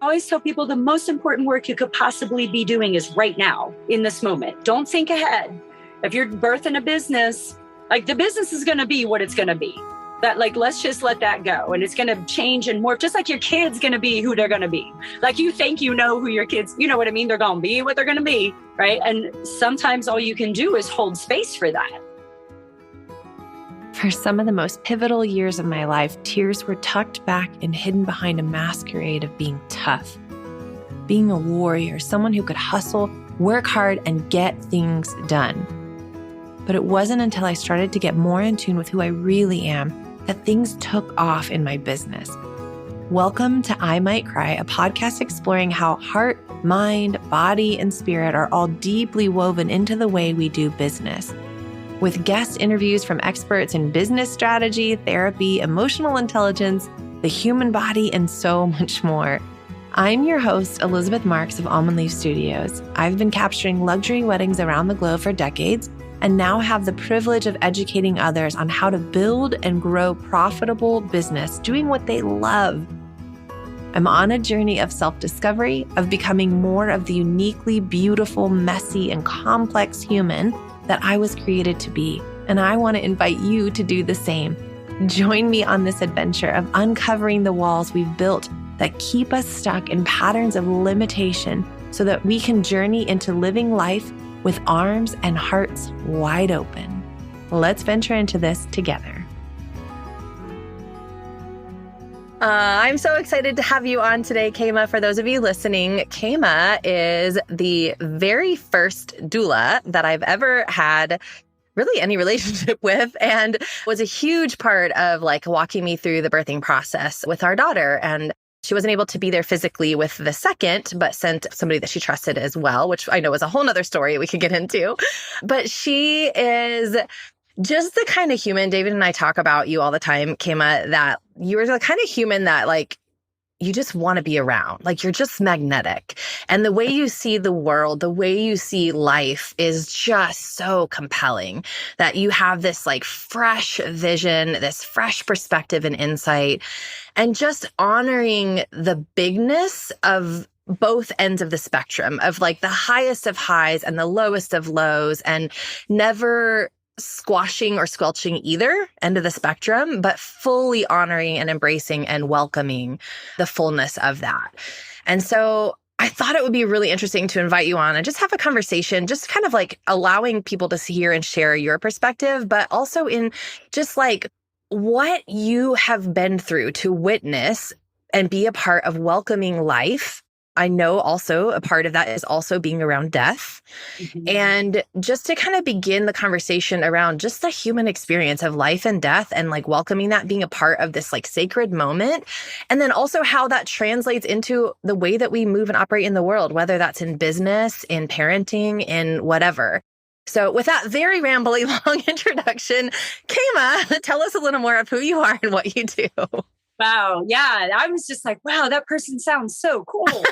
I always tell people the most important work you could possibly be doing is right now, in this moment. Don't think ahead. If you're birthing a business, like the business is going to be what it's going to be. That like, let's just let that go. And it's going to change and morph, just like your kid's going to be who they're going to be. Like you think you know who your kids, you know what I mean? They're going to be what they're going to be, right? And sometimes all you can do is hold space for that. For some of the most pivotal years of my life, tears were tucked back and hidden behind a masquerade of being tough, being a warrior, someone who could hustle, work hard, and get things done. But it wasn't until I started to get more in tune with who I really am that things took off in my business. Welcome to I Might Cry, a podcast exploring how heart, mind, body, and spirit are all deeply woven into the way we do business. With guest interviews from experts in business strategy, therapy, emotional intelligence, the human body, and so much more. I'm your host, Elizabeth Marks of Almond Leaf Studios. I've been capturing luxury weddings around the globe for decades and now have the privilege of educating others on how to build and grow profitable business, doing what they love. I'm on a journey of self-discovery, of becoming more of the uniquely beautiful, messy, and complex human that I was created to be, and I want to invite you to do the same. Join me on this adventure of uncovering the walls we've built that keep us stuck in patterns of limitation so that we can journey into living life with arms and hearts wide open. Let's venture into this together. I'm so excited to have you on today, Kema. For those of you listening, Kema is the very first doula that I've ever had really any relationship with, and was a huge part of like walking me through the birthing process with our daughter. And she wasn't able to be there physically with the second, but sent somebody that she trusted as well, which I know is a whole nother story we could get into. But she is just the kind of human, David and I talk about you all the time, Kema, that you're the kind of human that like, you just want to be around. Like you're just magnetic. And the way you see the world, the way you see life is just so compelling that you have this like fresh vision, this fresh perspective and insight, and just honoring the bigness of both ends of the spectrum of like the highest of highs and the lowest of lows, and never squashing or squelching either end of the spectrum, but fully honoring and embracing and welcoming the fullness of that. And so I thought it would be really interesting to invite you on and just have a conversation, just kind of like allowing people to hear and share your perspective, but also in just like what you have been through to witness and be a part of welcoming life. I know also a part of that is also being around death. Mm-hmm. And just to kind of begin the conversation around just the human experience of life and death, and like welcoming that being a part of this like sacred moment. And then also how that translates into the way that we move and operate in the world, whether that's in business, in parenting, in whatever. So with that very rambly long introduction, Kema, tell us a little more of who you are and what you do. Wow. Yeah. I was just like, wow, that person sounds so cool.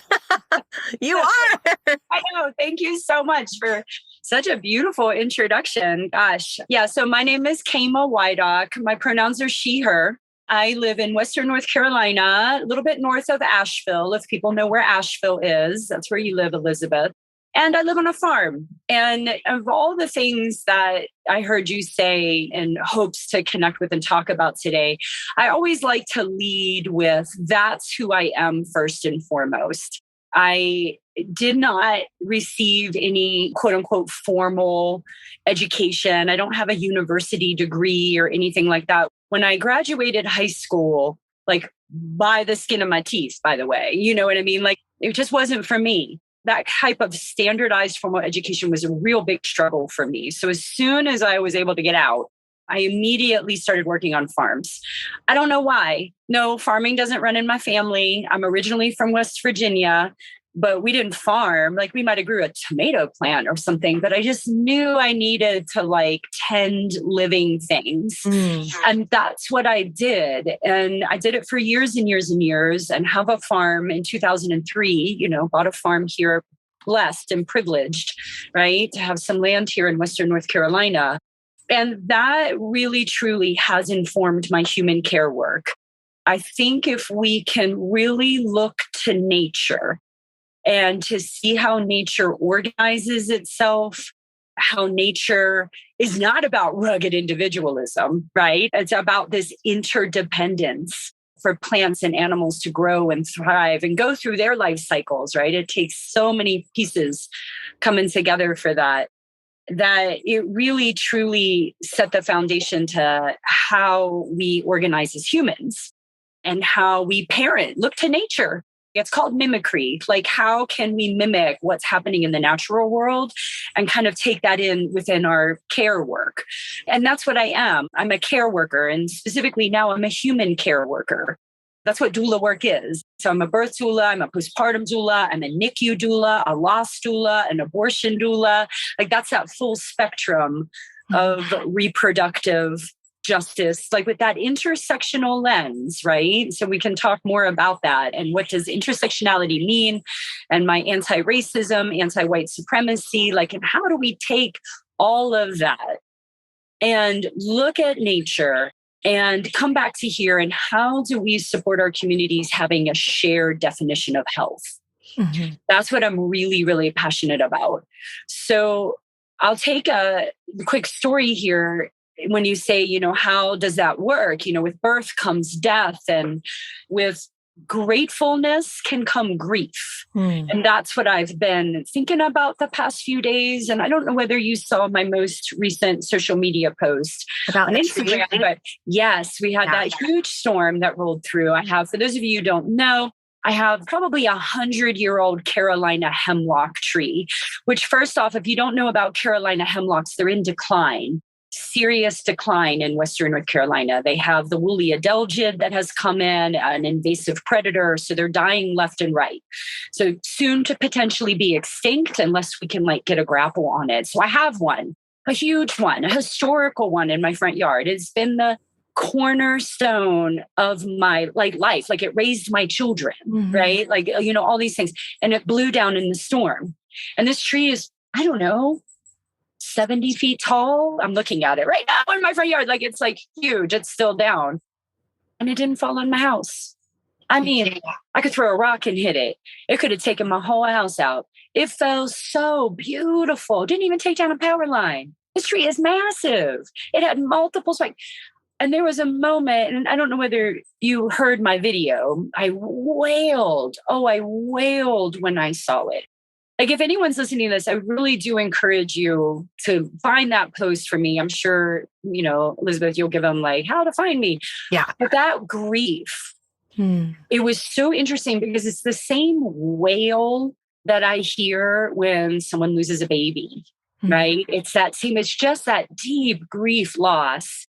You are. I know. Thank you so much for such a beautiful introduction. Gosh. Yeah. So my name is Kema Wydock. My pronouns are she, her. I live in Western North Carolina, a little bit north of Asheville. If people know where Asheville is, that's where you live, Elizabeth. And I live on a farm. And of all the things that I heard you say in hopes to connect with and talk about today, I always like to lead with that's who I am first and foremost. I did not receive any quote unquote formal education. I don't have a university degree or anything like that. When I graduated high school, like by the skin of my teeth, by the way, you know what I mean? Like it just wasn't for me. That type of standardized formal education was a real big struggle for me. So as soon as I was able to get out, I immediately started working on farms. I don't know why. No, farming doesn't run in my family. I'm originally from West Virginia, but we didn't farm. Like we might have grew a tomato plant or something, but I just knew I needed to like tend living things. And that's what I did. And I did it for years and years and years, and have a farm in 2003, bought a farm here, blessed and privileged, right? To have some land here in Western North Carolina. And that really, truly has informed my human care work. I think if we can really look to nature and to see how nature organizes itself, how nature is not about rugged individualism, right? It's about this interdependence for plants and animals to grow and thrive and go through their life cycles, right? It takes so many pieces coming together for that it really truly set the foundation to how we organize as humans and how we parent. Look to nature. It's called mimicry. Like, how can we mimic what's happening in the natural world and kind of take that in within our care work? And that's what I am. I'm a care worker. And specifically now, I'm a human care worker. That's what doula work is. So I'm a birth doula, I'm a postpartum doula, I'm a NICU doula, a loss doula, an abortion doula. Like, that's that full spectrum of reproductive justice, like with that intersectional lens, right? So we can talk more about that and what does intersectionality mean, and my anti-racism, anti-white supremacy, like, and how do we take all of that and look at nature and come back to here, and how do we support our communities having a shared definition of health? Mm-hmm. That's what I'm really, really passionate about. So I'll take a quick story here. When you say, how does that work? With birth comes death, and with gratefulness can come grief. And that's what I've been thinking about the past few days. And I don't know whether you saw my most recent social media post about on Instagram, but yes, we had that huge storm that rolled through. For those of you who don't know, I have probably 100-year-old Carolina hemlock tree, which, first off, if you don't know about Carolina hemlocks, they're in decline. Serious decline in Western North Carolina. They have the woolly adelgid that has come in, an invasive predator. So they're dying left and right. So soon to potentially be extinct unless we can get a grapple on it. So I have one, a huge one, a historical one in my front yard. It's been the cornerstone of my life. Like, it raised my children, right? All these things. And it blew down in the storm. And this tree is, I don't know, 70 feet tall. I'm looking at it right now in my front yard. It's huge. It's still down. And it didn't fall on my house. I mean, I could throw a rock and hit it. It could have taken my whole house out. It fell so beautiful. Didn't even take down a power line. This tree is massive. It had multiple spikes. And there was a moment, and I don't know whether you heard my video. I wailed. Oh, I wailed when I saw it. If anyone's listening to this, I really do encourage you to find that post for me. I'm sure, Elizabeth, you'll give them how to find me. Yeah. But that grief, it was so interesting because it's the same wail that I hear when someone loses a baby, right? It's just that deep grief loss.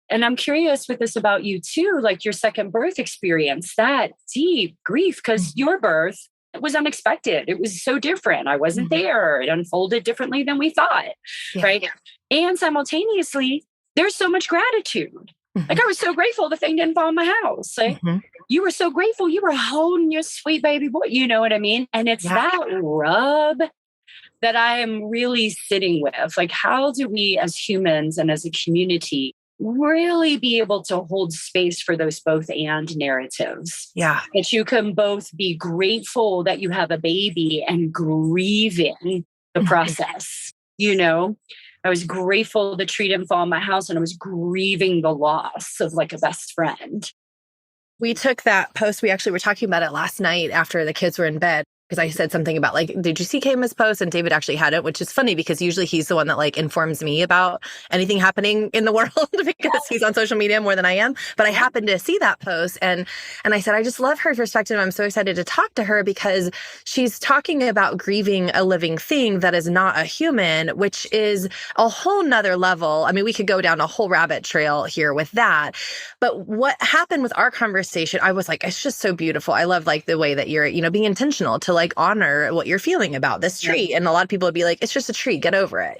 And I'm curious with this about you too, your second birth experience, that deep grief, because your birth, it was unexpected. It was so different. I wasn't there. It unfolded differently than we thought, right? And simultaneously, there's so much gratitude. I was so grateful the thing didn't fall in my house. You were so grateful you were holding your sweet baby boy. You know what I mean? And it's that rub that I am really sitting with. How do we as humans and as a community really be able to hold space for those both and narratives? Yeah. That you can both be grateful that you have a baby and grieving the process. I was grateful the tree didn't fall in my house, and I was grieving the loss of a best friend. We took that post. We actually were talking about it last night after the kids were in bed. Because I said something about did you see Kayma's post? And David actually had it, which is funny because usually he's the one that informs me about anything happening in the world because he's on social media more than I am. But I happened to see that post and I said, I just love her perspective. I'm so excited to talk to her because she's talking about grieving a living thing that is not a human, which is a whole nother level. I mean, we could go down a whole rabbit trail here with that. But what happened with our conversation, I was it's just so beautiful. I love the way that you're, being intentional to honor what you're feeling about this tree. And a lot of people would be it's just a tree, get over it,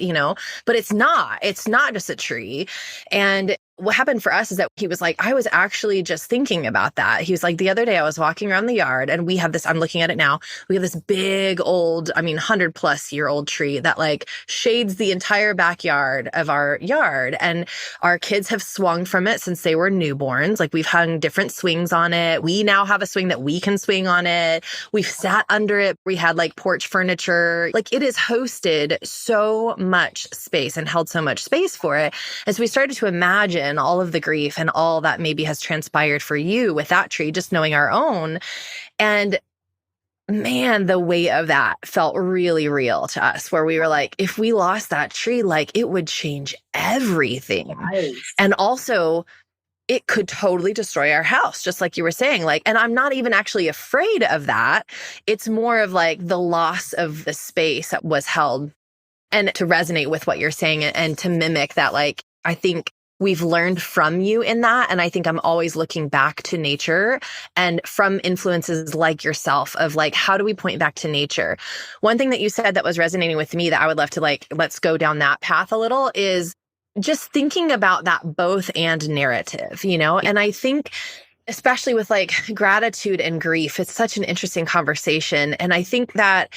but it's not just a tree. And what happened for us is that he was like, I was actually just thinking about that. He was like, the other day I was walking around the yard and we have this, I'm looking at it now. We have this big old, 100+ year old tree that like shades the entire backyard of our yard. And our kids have swung from it since they were newborns. Like we've hung different swings on it. We now have a swing that we can swing on it. We've sat under it. We had like porch furniture. Like it has hosted so much space and held so much space for it. As we started to imagine all of the grief and all that maybe has transpired for you with that tree, just knowing our own. And man, the weight of that felt really real to us, where we were like, if we lost that tree, like it would change everything. Nice. And also, it could totally destroy our house, just like you were saying. Like, and I'm not even actually afraid of that. It's more of like the loss of the space that was held. And to resonate with what you're saying and to mimic that, like, I think we've learned from you in that. And I think I'm always looking back to nature and from influences like yourself of like, how do we point back to nature? One thing that you said that was resonating with me that I would love to like, let's go down that path a little is just thinking about that both and narrative, you know? And I think especially with like gratitude and grief, it's such an interesting conversation. And I think that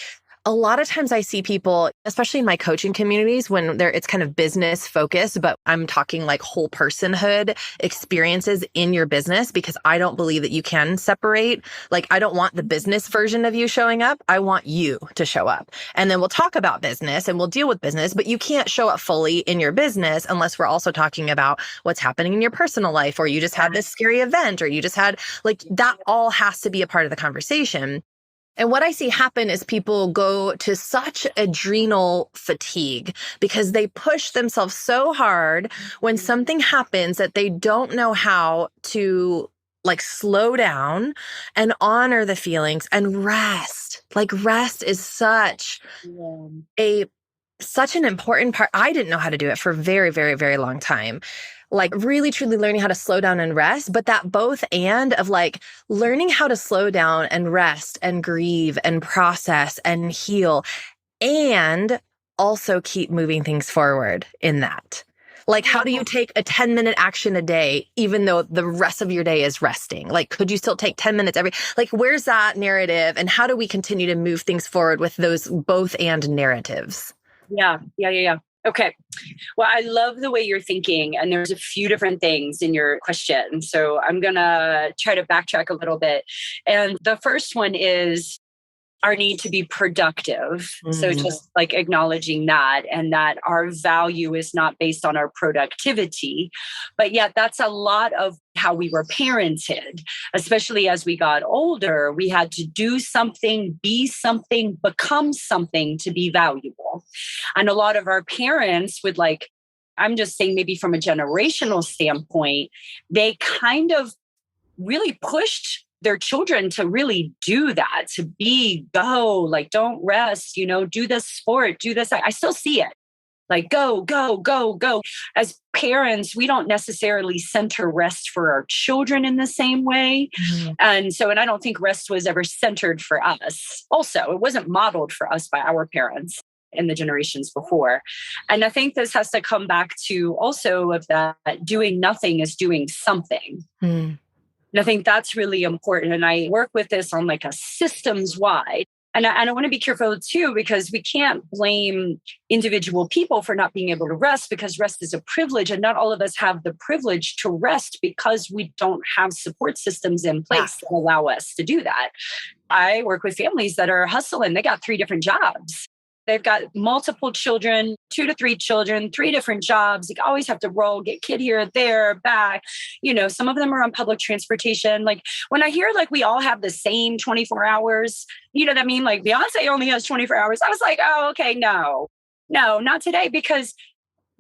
a lot of times I see people, especially in my coaching communities, when it's kind of business focused, but I'm talking like whole personhood experiences in your business, because I don't believe that you can separate. Like, I don't want the business version of you showing up. I want you to show up. And then we'll talk about business and we'll deal with business, but you can't show up fully in your business unless we're also talking about what's happening in your personal life, or you just had this scary event, or you just had like that all has to be a part of the conversation. And what I see happen is people go to such adrenal fatigue because they push themselves so hard when something happens that they don't know how to like slow down and honor the feelings and rest. Like rest is such an important part. I didn't know how to do it for a very, very, very long time. Like really, truly learning how to slow down and rest, but that both and of like learning how to slow down and rest and grieve and process and heal and also keep moving things forward in that. Like, how do you take a 10-minute action a day, even though the rest of your day is resting? Like, could you still take 10 minutes like, where's that narrative? And how do we continue to move things forward with those both and narratives? Yeah. Okay. Well, I love the way you're thinking. And there's a few different things in your question. So I'm going to try to backtrack a little bit. And the first one is our need to be productive. So just like acknowledging that, and that our value is not based on our productivity, but yet that's a lot of how we were parented, especially as we got older. We had to do something, be something, become something to be valuable. And a lot of our parents would like, I'm just saying maybe from a generational standpoint, they kind of really pushed their children to really do that, to go, like, don't rest, do this sport, do this. I still see it. Like, go, go, go, go. As parents, we don't necessarily center rest for our children in the same way. And I don't think rest was ever centered for us. Also, it wasn't modeled for us by our parents in the generations before. And I think this has to come back to also of that doing nothing is doing something. And I think that's really important. And I work with this on like a systems wide. And I want to be careful too, because we can't blame individual people for not being able to rest, because rest is a privilege. And not all of us have the privilege to rest because we don't have support systems in place that allow us to do that. I work with families that are hustling. They got 3 different jobs. They've got multiple children, 2 to 3 children, 3 different jobs. You always have to roll, get kid here, there, back. Some of them are on public transportation. Like when I hear like we all have the same 24 hours, you know what I mean? Like Beyonce only has 24 hours. I was like, oh, okay, no, not today. Because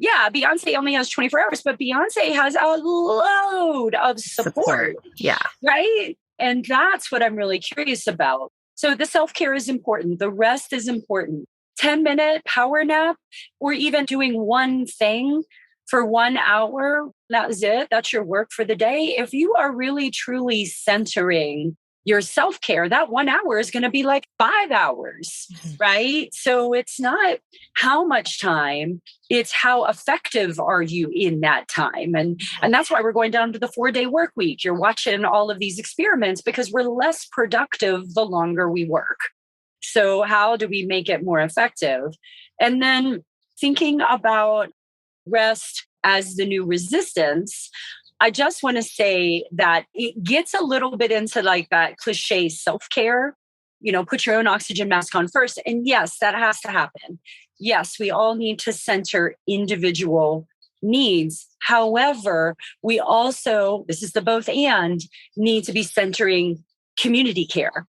Beyonce only has 24 hours, but Beyonce has a load of support. Yeah. Right. And that's what I'm really curious about. So the self-care is important. The rest is important. 10-minute power nap, or even doing one thing for 1 hour. That's it. That's your work for the day. If you are really, truly centering your self-care, that 1 hour is going to be like 5 hours, right? So it's not how much time, it's how effective are you in that time. And that's why we're going down to the 4-day work week. You're watching all of these experiments because we're less productive the longer we work. So how do we make it more effective? And then thinking about rest as the new resistance, I just want to say that it gets a little bit into like that cliche self-care, put your own oxygen mask on first. And yes, that has to happen. Yes, we all need to center individual needs. However, we also, this is the both and, need to be centering community care.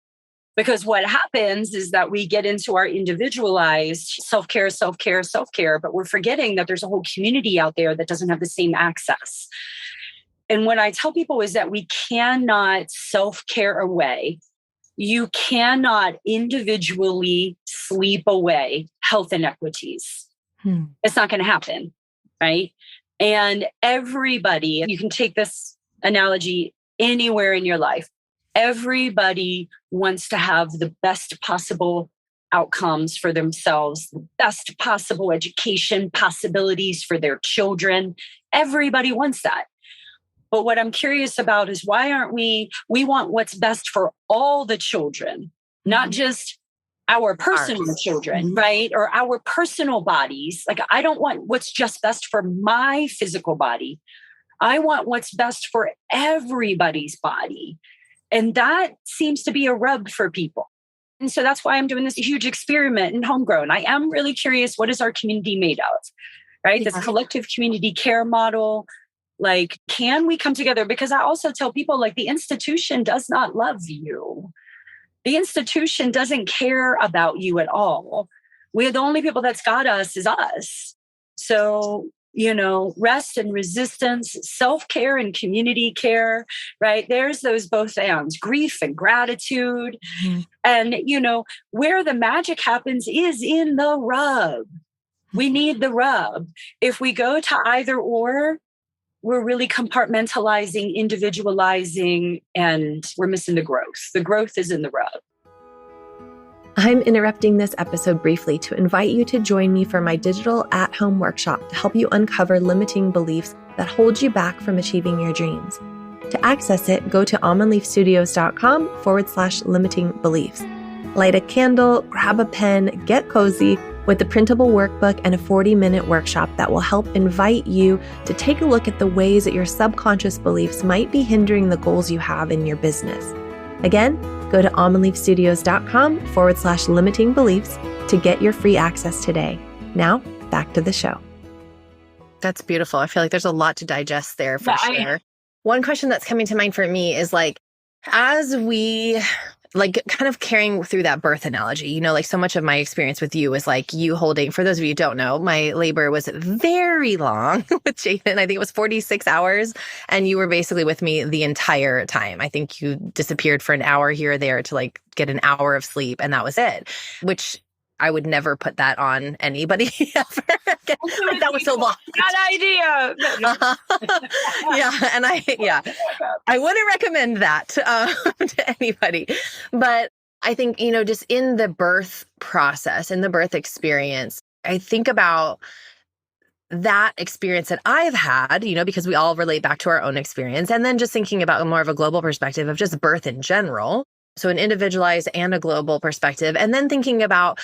Because what happens is that we get into our individualized self-care, self-care, self-care, but we're forgetting that there's a whole community out there that doesn't have the same access. And what I tell people is that we cannot self-care away. You cannot individually sleep away health inequities. It's not going to happen, right? And everybody, you can take this analogy anywhere in your life. Everybody wants to have the best possible outcomes for themselves, the best possible education possibilities for their children. Everybody wants that. But what I'm curious about is why aren't we want what's best for all the children, not just our personal children, right? Or our personal bodies. Like, I don't want what's just best for my physical body. I want what's best for everybody's body. And that seems to be a rub for people. And so that's why I'm doing this huge experiment in homegrown. I am really curious, what is our community made of, right? This collective community care model. Like, can we come together? Because I also tell people, like, the institution does not love you. The institution doesn't care about you at all. We're the only people that's got us is us. So, rest and resistance, self-care and community care, right? There's those both ends, grief and gratitude. And, where the magic happens is in the rub. We need the rub. If we go to either or, we're really compartmentalizing, individualizing, and we're missing the growth. The growth is in the rub. I'm interrupting this episode briefly to invite you to join me for my digital at-home workshop to help you uncover limiting beliefs that hold you back from achieving your dreams. To access it, go to almondleafstudios.com/limiting beliefs. Light a candle, grab a pen, get cozy with the printable workbook and a 40-minute workshop that will help invite you to take a look at the ways that your subconscious beliefs might be hindering the goals you have in your business. Again, go to almondleafstudios.com/limiting beliefs to get your free access today. Now, back to the show. That's beautiful. I feel like there's a lot to digest there for sure. One question that's coming to mind for me is like, as we kind of carrying through that birth analogy, like so much of my experience with you is like you holding, for those of you who don't know, my labor was very long with Jathan. I think it was 46 hours. And you were basically with me the entire time. I think you disappeared for an hour here or there to get an hour of sleep. And that was it, which I would never put that on anybody ever. That was so long. Bad idea. And I wouldn't recommend that to anybody. But I think, just in the birth process, in the birth experience, I think about that experience that I've had, because we all relate back to our own experience. And then just thinking about more of a global perspective of just birth in general. So an individualized and a global perspective. And then thinking about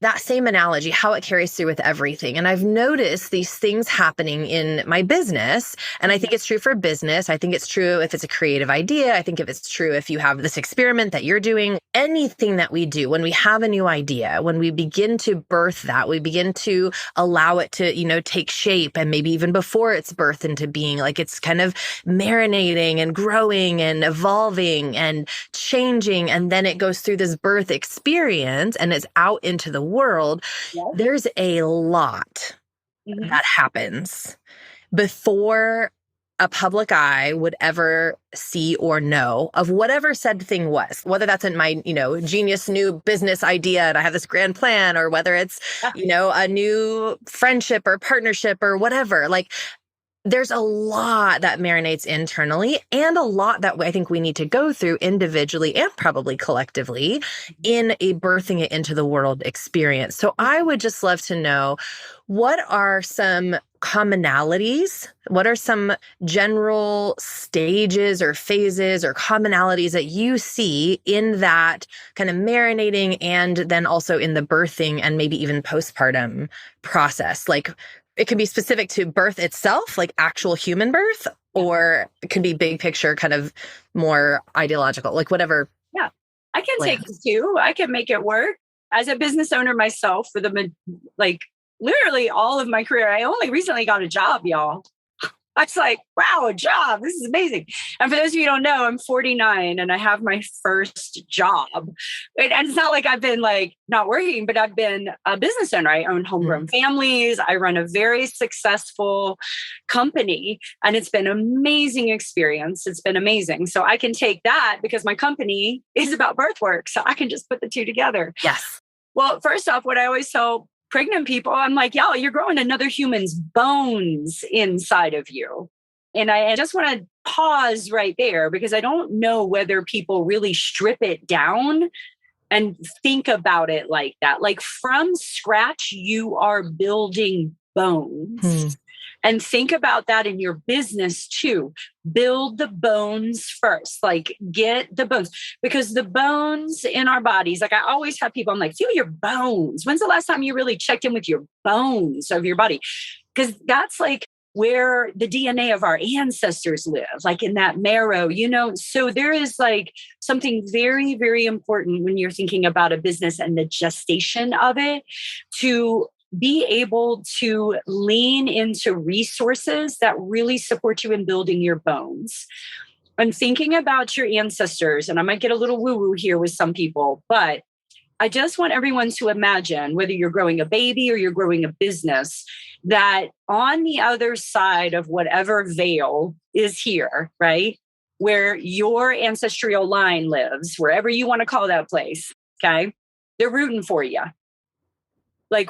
that same analogy, how it carries through with everything. And I've noticed these things happening in my business. And I think it's true for business. I think it's true if it's a creative idea. I think if it's true if you have this experiment that you're doing, anything that we do, when we have a new idea, when we begin to birth that, we begin to allow it to, take shape. And maybe even before it's birthed into being, it's kind of marinating and growing and evolving and changing. And then it goes through this birth experience and it's out into the world. There's a lot that happens before a public eye would ever see or know of whatever said thing was, whether that's in my, genius new business idea and I have this grand plan, or whether it's, a new friendship or partnership or whatever. there's a lot that marinates internally and a lot that I think we need to go through individually and probably collectively in a birthing it into the world experience. So I would just love to know, what are some commonalities? What are some general stages or phases or commonalities that you see in that kind of marinating and then also in the birthing and maybe even postpartum process? Like, it can be specific to birth itself, like actual human birth, or it can be big picture, kind of more ideological, like whatever. Yeah, I can take it too. I can make it work. As a business owner myself for literally all of my career, I only recently got a job, y'all. I was like, wow, a job. This is amazing. And for those of you who don't know, I'm 49 and I have my first job. And it's not like I've been not working, but I've been a business owner. I own homegrown families. I run a very successful company, and it's been an amazing experience. It's been amazing. So I can take that because my company is about birth work. So I can just put the two together. Yes. Well, first off, what I always tell pregnant people, I'm like, y'all, you're growing another human's bones inside of you. And I just want to pause right there because I don't know whether people really strip it down and think about it like that. Like from scratch, you are building bones. And think about that in your business too. Build the bones first, get the bones, because the bones in our bodies, I always have people, I'm like, feel your bones. When's the last time you really checked in with your bones of your body? Because that's where the DNA of our ancestors live, in that marrow, so there is something very, very important when you're thinking about a business and the gestation of it, to be able to lean into resources that really support you in building your bones. I'm thinking about your ancestors, and I might get a little woo-woo here with some people, but I just want everyone to imagine, whether you're growing a baby or you're growing a business, that on the other side of whatever veil is here, right, where your ancestral line lives, wherever you want to call that place, okay, they're rooting for you.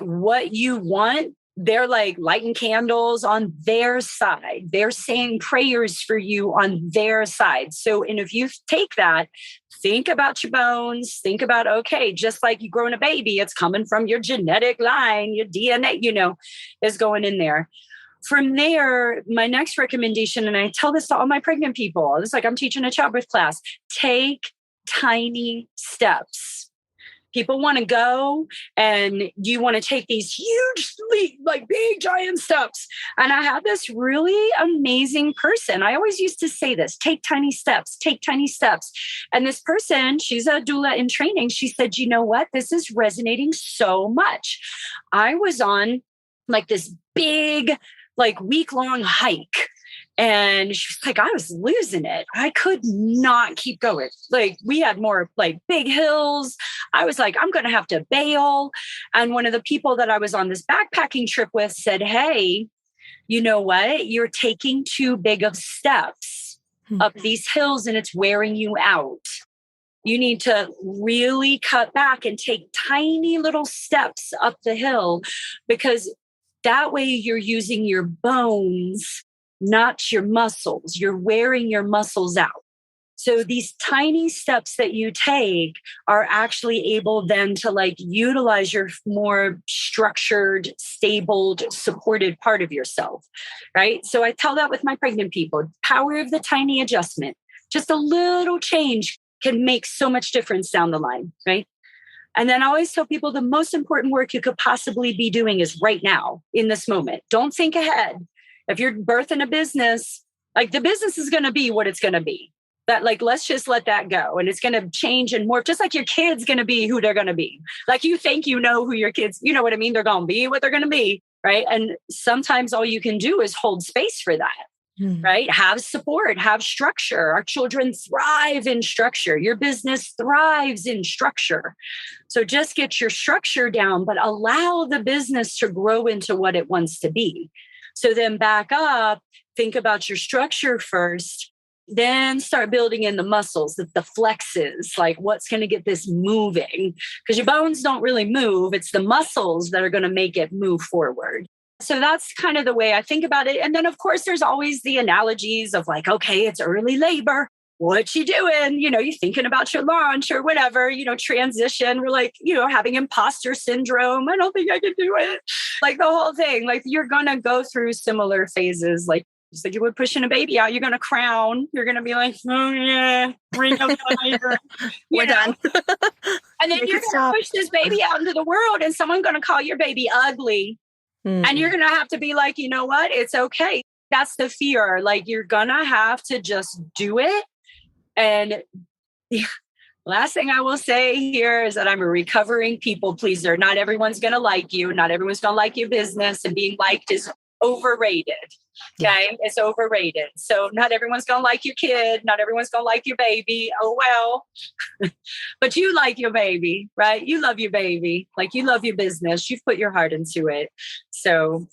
What you want, they're lighting candles on their side. They're saying prayers for you on their side. So, and if you take that, think about your bones, think about, okay, just like you growing a baby, it's coming from your genetic line, your DNA, is going in there. From there, my next recommendation, and I tell this to all my pregnant people, it's like I'm teaching a childbirth class, take tiny steps. People want to go and you want to take these huge, big, giant steps. And I had this really amazing person. I always used to say this, take tiny steps, take tiny steps. And this person, she's a doula in training. She said, you know what? This is resonating so much. I was on this big, week-long hike. And she was like, I was losing it. I could not keep going. We had more big hills. I was like, I'm going to have to bail. And one of the people that I was on this backpacking trip with said, hey, you know what? You're taking too big of steps up these hills and it's wearing you out. You need to really cut back and take tiny little steps up the hill, because that way you're using your bones, not your muscles. You're wearing your muscles out. So these tiny steps that you take are actually able then to utilize your more structured, stable, supported part of yourself, right? So I tell that with my pregnant people, power of the tiny adjustment. Just a little change can make so much difference down the line, right? And then I always tell people the most important work you could possibly be doing is right now, in this moment. Don't think ahead. If you're birthing a business, the business is going to be what it's going to be. That let's just let that go. And it's going to change and morph, just like your kid's going to be who they're going to be. You think you know who your kids, you know what I mean? They're going to be what they're going to be, right? And sometimes all you can do is hold space for that, right? Have support, have structure. Our children thrive in structure. Your business thrives in structure. So just get your structure down, but allow the business to grow into what it wants to be. So then back up, think about your structure first, then start building in the muscles, the flexes, what's going to get this moving, because your bones don't really move. It's the muscles that are going to make it move forward. So that's kind of the way I think about it. And then, of course, there's always the analogies of like, okay, it's early labor. What you doing? You're thinking about your launch or whatever, transition. We're like, having imposter syndrome. I don't think I can do it. Like the whole thing, like you're going to go through similar phases. Like just like you would pushing a baby out, you're going to crown. You're going to be like, oh yeah, we're done. We're done. And then you're going to push this baby out into the world and someone's going to call your baby ugly. And you're going to have to be like, you know what? It's okay. That's the fear. Like you're going to have to just do it. And the last thing I will say here is that I'm a recovering people pleaser. Not everyone's going to like you. Not everyone's going to like your business. And being liked is overrated. Okay. It's overrated. So not everyone's going to like your kid. Not everyone's going to like your baby. Oh, well, but you like your baby, right? You love your baby. Like you love your business. You've put your heart into it. So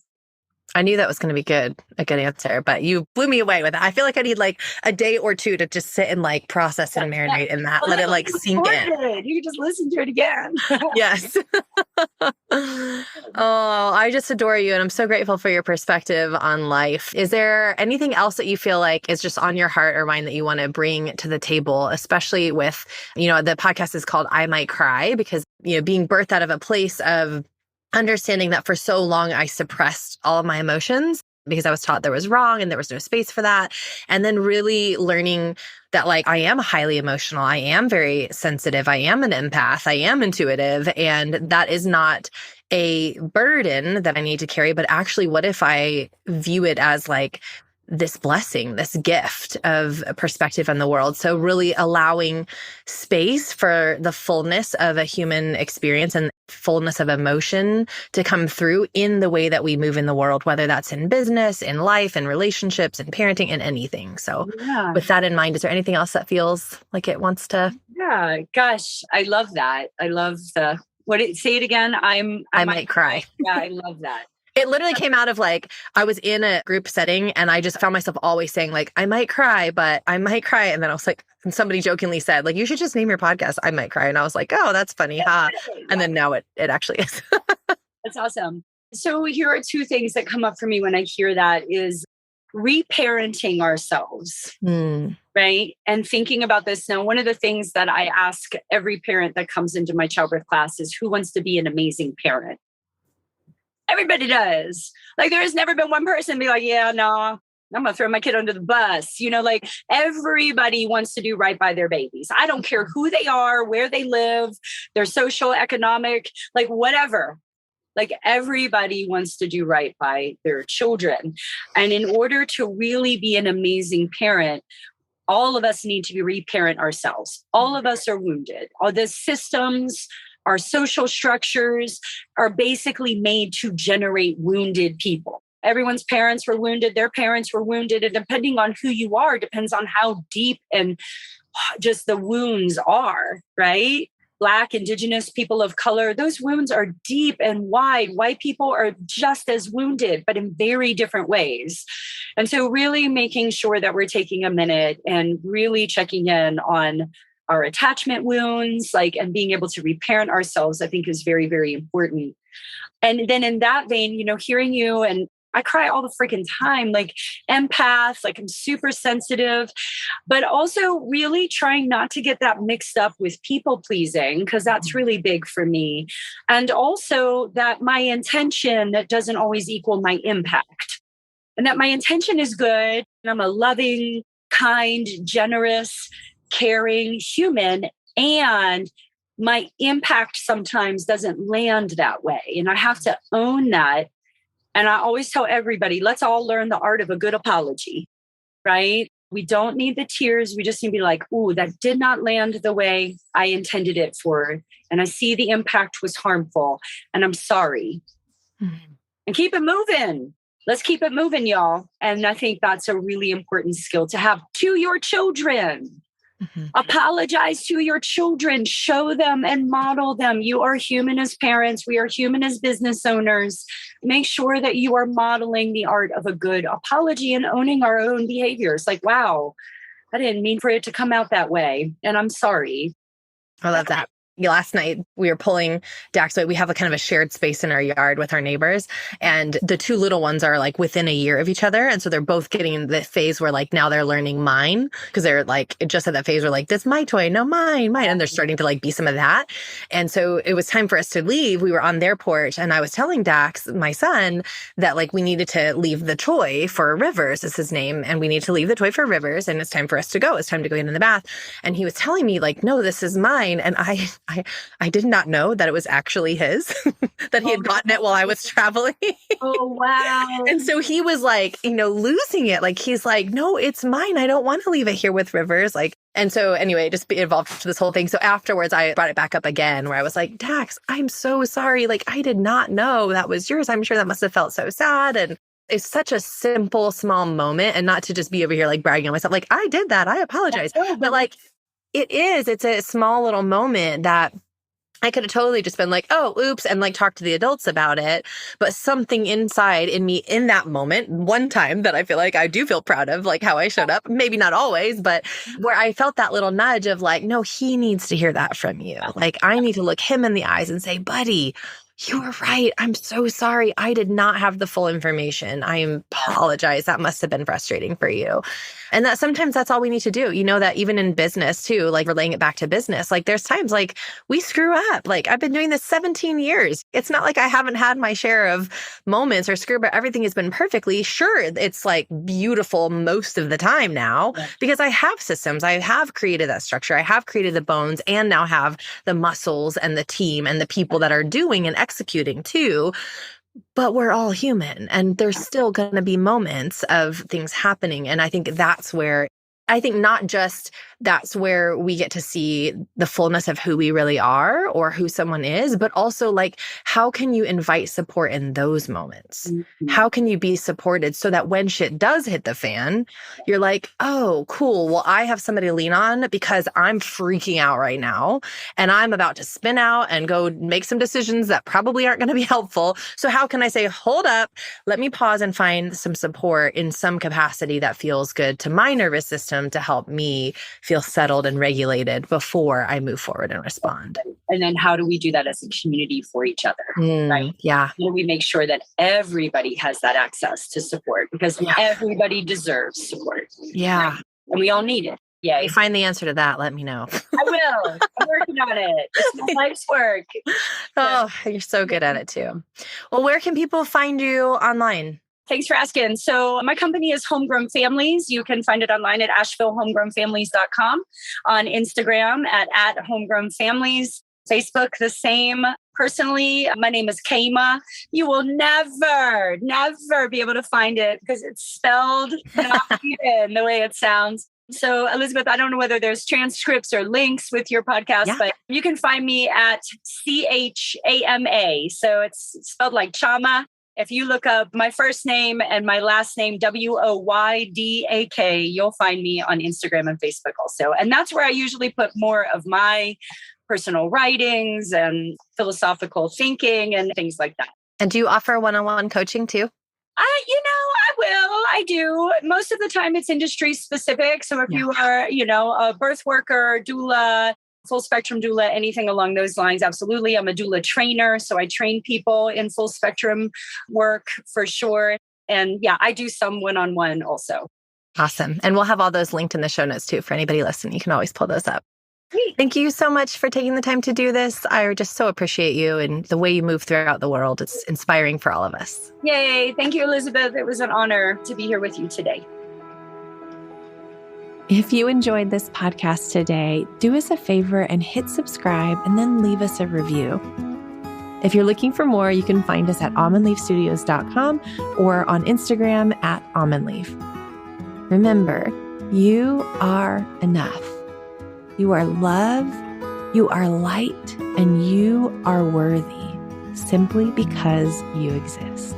I knew that was going to be a good answer, but you blew me away with it. I feel like I need like a day or two to just sit and like process and marinate in that. Let it like sink in. You can just listen to it again. Yes. Oh, I just adore you. And I'm so grateful for your perspective on life. Is there anything else that you feel like is just on your heart or mind that you want to bring to the table, especially with, the podcast is called I Might Cry, because, being birthed out of a place of understanding that for so long I suppressed all of my emotions because I was taught there was wrong and there was no space for that. And then really learning that like I am highly emotional. I am very sensitive. I am an empath. I am intuitive. And that is not a burden that I need to carry, but actually what if I view it as like this blessing, this gift of perspective on the world. So really allowing space for the fullness of a human experience and fullness of emotion to come through in the way that we move in the world, whether that's in business, in life, in relationships, in parenting, in anything. So with that in mind, is there anything else that feels like it wants to? Yeah, gosh, I love that. I love say it again. I might cry. Yeah, I love that. It literally came out of like, I was in a group setting and I just found myself always saying like, I might cry, but I might cry. And then I was like, and somebody jokingly said like, you should just name your podcast, I Might Cry. And I was like, oh, that's funny. Huh? And then now it actually is. That's awesome. So here are two things that come up for me when I hear that is reparenting ourselves, right? And thinking about this now, one of the things that I ask every parent that comes into my childbirth class is who wants to be an amazing parent? Everybody does. Like there has never been one person be like, yeah, no, I'm going to throw my kid under the bus. Like everybody wants to do right by their babies. I don't care who they are, where they live, their social, economic, like whatever. Like everybody wants to do right by their children. And in order to really be an amazing parent, all of us need to reparent ourselves. All of us are wounded. All the systems, our social structures are basically made to generate wounded people. Everyone's parents were wounded. Their parents were wounded. And depending on who you are, depends on how deep and just the wounds are, right? Black, Indigenous, people of color, those wounds are deep and wide. White people are just as wounded, but in very different ways. And so really making sure that we're taking a minute and really checking in on our attachment wounds, and being able to reparent ourselves, I think is very, very important. And then in that vein, hearing you, and I cry all the freaking time, like empath, like I'm super sensitive, but also really trying not to get that mixed up with people pleasing, because that's really big for me. And also that my intention doesn't always equal my impact, and that my intention is good. And I'm a loving, kind, generous, caring human, and my impact sometimes doesn't land that way. And I have to own that. And I always tell everybody, let's all learn the art of a good apology, right? We don't need the tears. We just need to be like, ooh, that did not land the way I intended it for. And I see the impact was harmful and I'm sorry. And keep it moving. Let's keep it moving, y'all. And I think that's a really important skill to have to your children. Apologize to your children, show them and model them. You are human as parents. We are human as business owners. Make sure that you are modeling the art of a good apology and owning our own behaviors. Like, wow, I didn't mean for it to come out that way. And I'm sorry. I love that. Last night, we were pulling Dax away. We have a kind of a shared space in our yard with our neighbors. And the two little ones are like within a year of each other. And so they're both getting in the phase where like now they're learning mine because they're like just at that phase where like, that's my toy, no, mine. And they're starting to like be some of that. And so it was time for us to leave. We were on their porch and I was telling Dax, my son, that like we needed to leave the toy for Rivers is his name. And we need to leave the toy for Rivers. And it's time for us to go. It's time to go get in the bath. And he was telling me like, no, this is mine. And I did not know that it was actually his, that he had gotten it while I was traveling. Oh, wow. And so he was like, losing it. Like, he's like, no, it's mine. I don't want to leave it here with Rivers. Like, and so anyway, it just evolved to this whole thing. So afterwards, I brought it back up again where I was like, Dax, I'm so sorry. Like, I did not know that was yours. I'm sure that must have felt so sad. And it's such a simple, small moment. And not to just be over here like bragging on myself. Like, I did that. I apologize. But like, it's a small little moment that I could have totally just been like, oh, oops, and like talked to the adults about it. But something inside in me in that moment, one time that I feel like I do feel proud of, like how I showed up, maybe not always, but where I felt that little nudge of like, no, he needs to hear that from you. Like I need to look him in the eyes and say, buddy, you were right. I'm so sorry. I did not have the full information. I apologize. That must have been frustrating for you. And that sometimes that's all we need to do. That even in business too, like relaying it back to business, like there's times like we screw up. Like I've been doing this 17 years. It's not like I haven't had my share of moments or screw up. Everything has been perfectly. Sure, it's like beautiful most of the time now because I have systems. I have created that structure. I have created the bones and now have the muscles and the team and the people that are doing and executing too. But we're all human and there's still going to be moments of things happening. And I think that's where not just that's where we get to see the fullness of who we really are or who someone is, but also like, how can you invite support in those moments? Mm-hmm. How can you be supported so that when shit does hit the fan, you're like, oh, cool. Well, I have somebody to lean on because I'm freaking out right now and I'm about to spin out and go make some decisions that probably aren't going to be helpful. So how can I say, hold up, let me pause and find some support in some capacity that feels good to my nervous system to help me feel settled and regulated before I move forward and respond. And then how do we do that as a community for each other? Right? Yeah. How do we make sure that everybody has that access to support? Because everybody deserves support. Yeah. Right? And we all need it. Yeah. If you find the answer to that, let me know. I will. I'm working on it. It's my life's work. Oh, you're so good at it too. Well, where can people find you online? Thanks for asking. So my company is Homegrown Families. You can find it online at AshevilleHomegrownFamilies.com, on Instagram at Homegrown Families, Facebook the same. Personally, my name is Kama. You will never be able to find it because it's spelled not even the way it sounds. So Elizabeth, I don't know whether there's transcripts or links with your podcast, but you can find me at CHAMA. So it's spelled like Chama. If you look up my first name and my last name, WOYDAK, you'll find me on Instagram and Facebook also. And that's where I usually put more of my personal writings and philosophical thinking and things like that. And do you offer one-on-one coaching too? I will. I do. Most of the time it's industry specific. So if you are, a birth worker, doula, full spectrum doula, anything along those lines, absolutely. I'm a doula trainer. So I train people in full spectrum work for sure. And I do some one-on-one also. Awesome. And we'll have all those linked in the show notes too. For anybody listening, you can always pull those up. Great. Thank you so much for taking the time to do this. I just so appreciate you and the way you move throughout the world. It's inspiring for all of us. Yay. Thank you, Elizabeth. It was an honor to be here with you today. If you enjoyed this podcast today, do us a favor and hit subscribe and then leave us a review. If you're looking for more, you can find us at almondleafstudios.com or on Instagram at almondleaf. Remember, you are enough. You are love, you are light, and you are worthy simply because you exist.